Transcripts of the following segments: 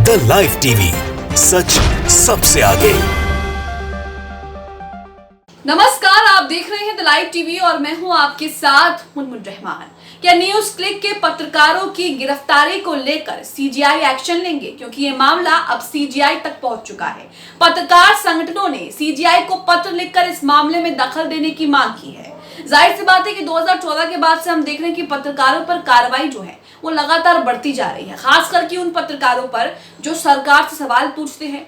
The live TV, सच सबसे आगे। नमस्कार, आप देख रहे हैं द लाइव टीवी और मैं हूं आपके साथ मुनमुन रहमान। क्या न्यूज क्लिक के पत्रकारों की गिरफ्तारी को लेकर सीजीआई एक्शन लेंगे? क्योंकि ये मामला अब सीजीआई तक पहुंच चुका है। पत्रकार संगठनों ने सीजीआई को पत्र लिखकर इस मामले में दखल देने की मांग की है। जाहिर सी बात है कि 2014 के बाद से हम देख रहे हैं कि पत्रकारों पर कार्रवाई जो है वो लगातार बढ़ती जा रही है, खास करके उन पत्रकारों पर जो सरकार से सवाल पूछते हैं,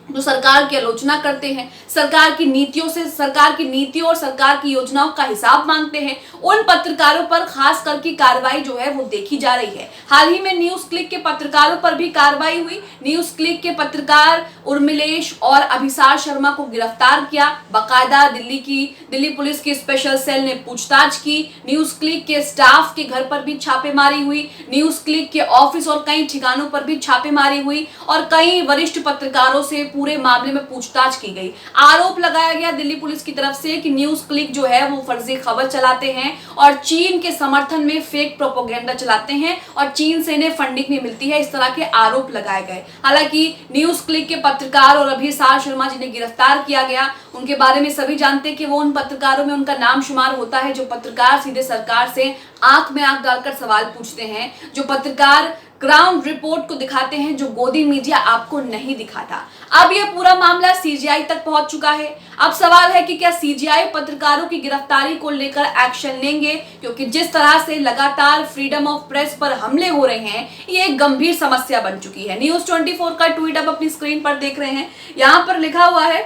जो सरकार की आलोचना करते हैं, सरकार की नीतियों और सरकार की योजनाओं का हिसाब मांगते हैं। उन पत्रकारों पर खास करके कार्रवाई जो है वो देखी जा रही है। हाल ही में न्यूज क्लिक के पत्रकारों पर भी कार्रवाई हुई। न्यूज क्लिक के पत्रकार उर्मिलेश और अभिसार शर्मा को गिरफ्तार किया। बाकायदा दिल्ली पुलिस की स्पेशल सेल ने पूछताछ की। न्यूज क्लिक के स्टाफ के घर पर भी छापेमारी हुई। न्यूज क्लिक के ऑफिस और कई ठिकानों पर भी छापेमारी हुई और कई वरिष्ठ पत्रकारों से पूरे मामले में पूछताछ की गई। आरोप लगाया गया दिल्ली पुलिस की तरफ से कि न्यूज क्लिक जो है वो फर्जी खबर चलाते हैं और चीन के समर्थन में फेक प्रोपेगेंडा चलाते हैं और चीन से इन्हें फंडिंग भी मिलती है। इस तरह के आरोप लगाए गए। हालांकि न्यूज क्लिक के पत्रकार और अभिसार शर्मा जिन्हें गिरफ्तार किया गया, उनके बारे में सभी जानते हैं कि वो उन पत्रकारों में उनका नाम शुमार होता है जो पत्रकार सीधे सरकार से आंख में आंख डालकर सवाल पूछते हैं, जो पत्रकार ग्राउंड रिपोर्ट को दिखाते हैं, जो गोदी मीडिया आपको नहीं दिखाता। अब यह पूरा मामला सीजीआई तक पहुंच चुका है। अब सवाल है कि क्या सीजीआई पत्रकारों की गिरफ्तारी को लेकर एक्शन लेंगे? क्योंकि जिस तरह से लगातार फ्रीडम ऑफ प्रेस पर हमले हो रहे हैं, ये एक गंभीर समस्या बन चुकी है। न्यूज 24 का ट्वीट आप अपनी स्क्रीन पर देख रहे हैं। यहां पर लिखा हुआ है,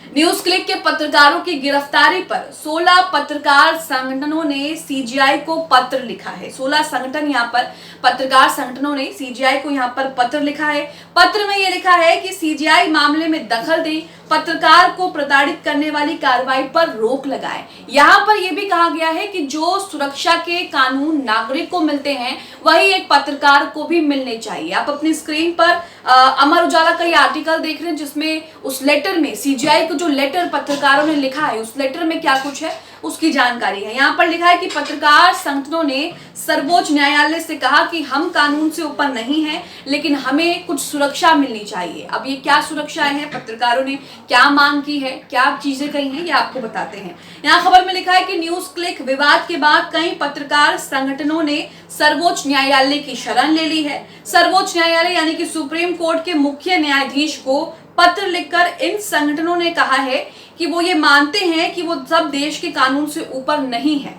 न्यूज क्लिक के पत्रकारों की गिरफ्तारी पर 16 पत्रकार संगठनों ने सीजीआई को पत्र लिखा है। 16 संगठन यहाँ पर पत्रकार संगठनों ने सीजीआई को यहाँ पर पत्र लिखा है। पत्र में यह लिखा है कि सीजीआई मामले में दखल दे, पत्रकार को प्रताड़ित करने वाली कार्रवाई पर रोक लगाए। यहाँ पर यह भी कहा गया है कि जो सुरक्षा के कानून नागरिक को मिलते हैं वही एक पत्रकार को भी मिलने चाहिए। आप अपनी स्क्रीन पर अमर उजाला का ये आर्टिकल देख रहे हैं, जिसमें उस लेटर में सीजीआई को जो लेटर पत्रकारों ने लिखा है, उस लेटर में क्या कुछ है उसकी जानकारी है। यहाँ पर लिखा है कि पत्रकार संगठनों ने सर्वोच्च न्यायालय से कहा कि हम कानून से ऊपर नहीं हैं, लेकिन हमें कुछ सुरक्षा मिलनी चाहिए। अब ये क्या सुरक्षाएं हैं, पत्रकारों ने क्या मांग की है, क्या चीजें कही हैं, ये आपको बताते हैं। यहाँ खबर में लिखा है कि न्यूज क्लिक विवाद के बाद कई पत्रकार संगठनों ने सर्वोच्च न्यायालय की शरण ले ली है। सर्वोच्च न्यायालय यानी कि सुप्रीम कोर्ट के मुख्य न्यायाधीश को पत्र लिखकर इन संगठनों ने कहा है कि वो ये मानते हैं कि वो सब देश के कानून से ऊपर नहीं है।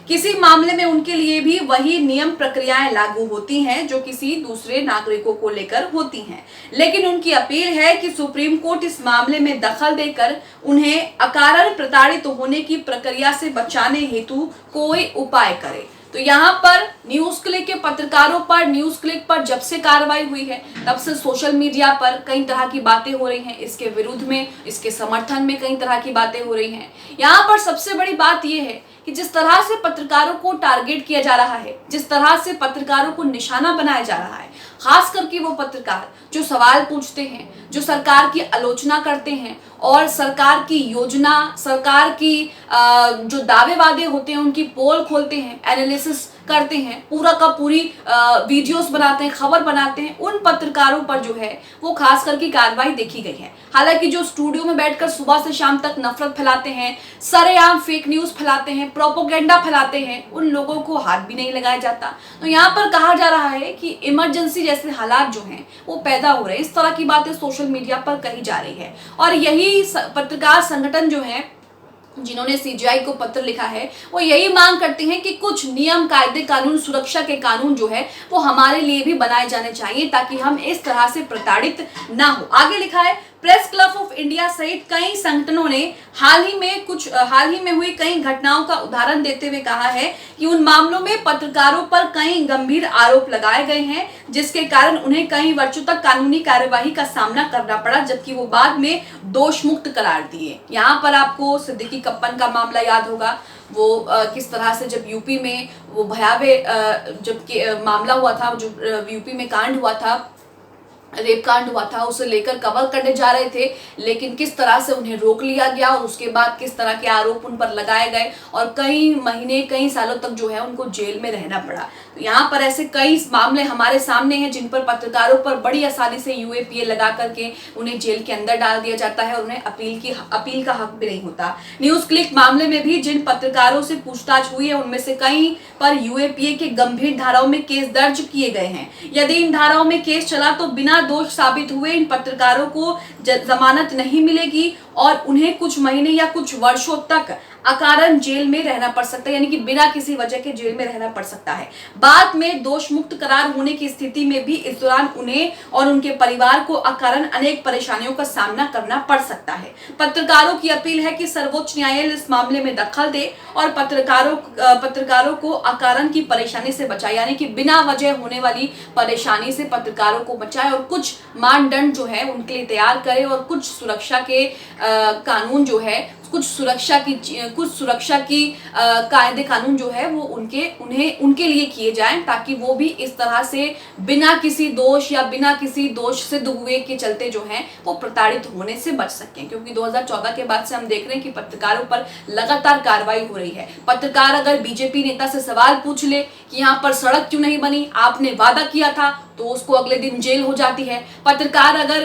किसी मामले में उनके लिए भी वही नियम प्रक्रियाएं लागू होती हैं जो किसी दूसरे नागरिकों को लेकर होती हैं, लेकिन उनकी अपील है कि सुप्रीम कोर्ट इस मामले में दखल देकर उन्हें अकारण प्रताड़ित होने की प्रक्रिया से बचाने हेतु कोई उपाय करे। तो यहाँ पर न्यूज क्लिक के पत्रकारों पर, न्यूज क्लिक पर जब से कार्रवाई हुई है तब से सोशल मीडिया पर कई तरह की बातें हो रही हैं। इसके विरुद्ध में, इसके समर्थन में कई तरह की बातें हो रही हैं। यहाँ पर सबसे बड़ी बात यह है कि जिस तरह से पत्रकारों को टारगेट किया जा रहा है, जिस तरह से पत्रकारों को निशाना बनाया जा रहा है, खास करके वो पत्रकार जो सवाल पूछते हैं, जो सरकार की आलोचना करते हैं और सरकार की योजना, सरकार की जो दावे वादे होते हैं उनकी पोल खोलते हैं, एनालिसिस करते हैं, पूरा का पूरी वीडियोस बनाते हैं, खबर बनाते हैं, उन पत्रकारों पर जो है वो खास करके कार्रवाई देखी गई है। हालांकि जो स्टूडियो में बैठकर सुबह से शाम तक नफरत फैलाते हैं, सरेआम फेक न्यूज फैलाते हैं, प्रोपोगेंडा फैलाते हैं, उन लोगों को हाथ भी नहीं लगाया जाता। तो यहाँ पर कहा जा रहा है कि इमरजेंसी जैसे हालात जो हैं वो पैदा हो रहे हैं। इस तरह की बातें सोशल मीडिया पर कही जा रही है और यही पत्रकार संगठन जो है जिन्होंने सीजीआई को पत्र लिखा है वो यही मांग करते हैं कि कुछ नियम, कायदे, कानून, सुरक्षा के कानून जो है वो हमारे लिए भी बनाए जाने चाहिए ताकि हम इस तरह से प्रताड़ित ना हो। आगे लिखा है, प्रेस क्लब ऑफ इंडिया सहित कई संगठनों ने हाल ही में हुई कई घटनाओं का उदाहरण देते हुए कहा है कि उन मामलों में पत्रकारों पर कई गंभीर आरोप लगाए गए हैं, जिसके कारण उन्हें कई वर्षों तक कानूनी कार्यवाही का सामना करना पड़ा, जबकि वो बाद में दोष मुक्त करार दिए। यहाँ पर आपको सिद्दीकी कप्पन का मामला याद होगा, वो किस तरह से जब यूपी में वो भयावह जब मामला हुआ था, जो यूपी में कांड हुआ था, रेप कांड हुआ था उसे लेकर कवर करने जा रहे थे, लेकिन किस तरह से उन्हें रोक लिया गया और उसके बाद किस तरह के आरोप उन पर लगाए गए और कई महीने कई सालों तक जो है उनको जेल में रहना पड़ा। तो यहाँ पर ऐसे कई मामले हमारे सामने हैं जिन पर पत्रकारों पर बड़ी आसानी से यूएपीए लगा करके उन्हें जेल के अंदर डाल दिया जाता है और उन्हें अपील का हक भी नहीं होता। न्यूज क्लिक मामले में भी जिन पत्रकारों से पूछताछ हुई है उनमें से कई पर यूएपीए के गंभीर धाराओं में केस दर्ज किए गए हैं। यदि इन धाराओं में केस चला तो बिना दोष साबित हुए इन पत्रकारों को जमानत नहीं मिलेगी और उन्हें कुछ महीने या कुछ वर्षों तक अकारण जेल में रहना पड़ सकता है, यानी कि बिना किसी वजह के जेल में रहना पड़ सकता है। बाद में दोष मुक्त करार होने की स्थिति में भी इस दौरान उन्हें और उनके परिवार को अकारण अनेक परेशानियों का सामना करना पड़ सकता है। पत्रकारों की अपील है कि सर्वोच्च न्यायालय इस मामले में दखल दे और पत्रकारों को अकारण की परेशानी से बचाए, यानी कि बिना वजह होने वाली परेशानी से पत्रकारों को बचाए और कुछ मानदंड जो है उनके लिए तैयार करे और कुछ सुरक्षा के कानून जो है कुछ सुरक्षा की कायदे कानून जो है वो उनके लिए किए जाएं, ताकि वो भी इस तरह से बिना किसी दोष या बिना किसी दोष सिद्ध हुए के चलते जो है वो प्रताड़ित होने से बच सकें। क्योंकि 2014 के बाद से हम देख रहे हैं कि पत्रकारों पर लगातार कार्रवाई हो रही है। पत्रकार अगर बीजेपी नेता से सवाल पूछ ले कि यहाँ पर सड़क क्यों नहीं बनी, आपने वादा किया था, तो उसको अगले दिन जेल हो जाती है। पत्रकार अगर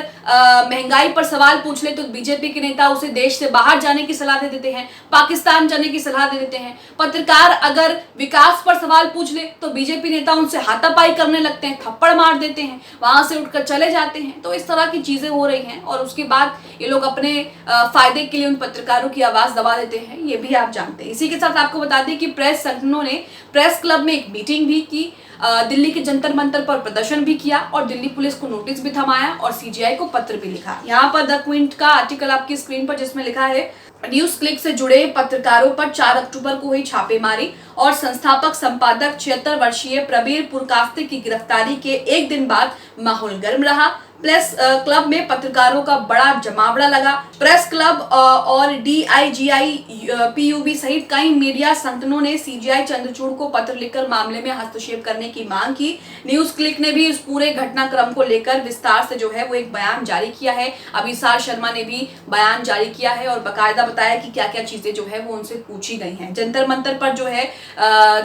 महंगाई पर सवाल पूछ ले तो बीजेपी के नेता उसे देश से बाहर जाने की सलाह दे देते हैं, पाकिस्तान जाने की सलाह दे देते हैं। पत्रकार अगर विकास पर सवाल पूछ ले तो बीजेपी नेता उनसे हाथापाई करने लगते हैं, थप्पड़ मार देते हैं, वहां से उठकर चले जाते हैं। तो इस तरह की चीजें हो रही हैं और उसके बाद ये लोग अपने फायदे के लिए उन पत्रकारों की आवाज दबा देते हैं, ये भी आप जानते हैं। इसी के साथ आपको बता दें कि प्रेस संगठनों ने प्रेस क्लब में एक मीटिंग भी की, दिल्ली के जंतर मंतर पर प्रदर्शन भी किया और दिल्ली पुलिस को नोटिस भी थमाया और सीजीआई को पत्र भी लिखा। यहाँ पर द क्विंट का आर्टिकल आपकी स्क्रीन पर जिसमें लिखा है, न्यूज क्लिक से जुड़े पत्रकारों पर 4 अक्टूबर को हुई छापेमारी और संस्थापक संपादक 76 वर्षीय प्रबीर पुरकास्ते की गिरफ्तारी के एक दिन बाद माहौल गर्म रहा। प्रेस क्लब में पत्रकारों का बड़ा जमावड़ा लगा। प्रेस क्लब और DIGI PUB सहित कई मीडिया संगठनों ने सीजीआई चंद्रचूड़ को पत्र लिखकर मामले में हस्तक्षेप करने की मांग की। न्यूज क्लिक ने भी इस पूरे घटनाक्रम को लेकर विस्तार से जो है वो एक बयान जारी किया है। अभिसार शर्मा ने भी बयान जारी किया है और बाकायदा बताया कि क्या क्या चीजें जो है वो उनसे पूछी गई हैं। जंतर मंतर पर जो है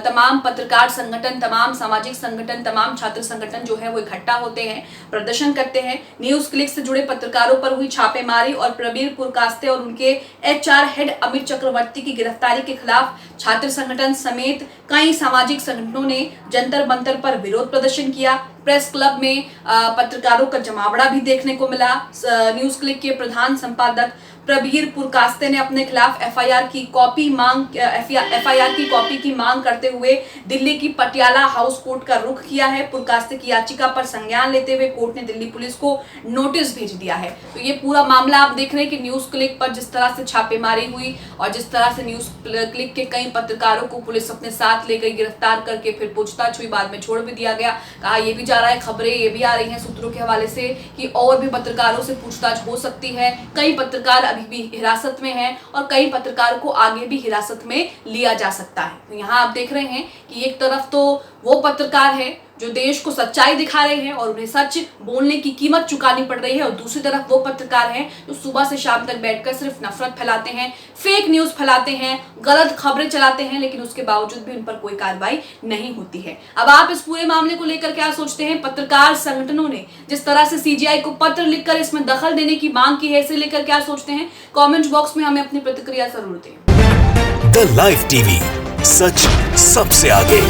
तमाम पत्रकार संगठन, तमाम सामाजिक संगठन, तमाम छात्र संगठन जो है वो इकट्ठा होते हैं, प्रदर्शन करते हैं। न्यूज क्लिक से जुड़े पत्रकारों पर हुई छापेमारी और प्रबीर पुरकास्ते और उनके HR हेड अमित चक्रवर्ती की गिरफ्तारी के खिलाफ छात्र संगठन समेत कई सामाजिक संगठनों ने जंतर मंतर पर विरोध प्रदर्शन किया। प्रेस क्लब में पत्रकारों का जमावड़ा भी देखने को मिला। न्यूज क्लिक के प्रधान संपादक प्रबीर पुरकास्ते ने अपने खिलाफ FIR की कॉपी की मांग करते हुए दिल्ली की पटियाला हाउस कोर्ट का रुख किया है। पुरकास्ते की याचिका पर संज्ञान लेते हुए कोर्ट ने दिल्ली पुलिस को नोटिस भेज दिया है। तो ये पूरा मामला आप देख रहे हैं कि न्यूज क्लिक पर जिस तरह से छापेमारी हुई और जिस तरह से न्यूज क्लिक के कई पत्रकारों को पुलिस अपने साथ ले गई, गिरफ्तार करके फिर पूछताछ हुई, बाद में छोड़ भी दिया गया। कहा ये भी जा रहा है, खबरें ये भी आ रही हैं सूत्रों के हवाले से कि और भी पत्रकारों से पूछताछ हो सकती है। कई पत्रकार अभी भी हिरासत में हैं और कई पत्रकारों को आगे भी हिरासत में लिया जा सकता है। तो यहाँ आप देख रहे हैं कि एक तरफ तो वो पत्रकार है जो देश को सच्चाई दिखा रहे हैं और उन्हें सच बोलने की कीमत चुकानी पड़ रही है, और दूसरी तरफ वो पत्रकार हैं जो सुबह से शाम तक बैठकर सिर्फ नफरत फैलाते हैं, फेक न्यूज फैलाते हैं, गलत खबरें चलाते हैं, लेकिन उसके बावजूद भी उन पर कोई कार्रवाई नहीं होती है। अब आप इस पूरे मामले को लेकर क्या सोचते हैं? पत्रकार संगठनों ने जिस तरह से सीजीआई को पत्र लिखकर इसमें दखल देने की मांग की है, इसे लेकर क्या सोचते हैं? कॉमेंट बॉक्स में हमें अपनी प्रतिक्रिया जरूर दें। द लाइव टीवी, सच सबसे आगे।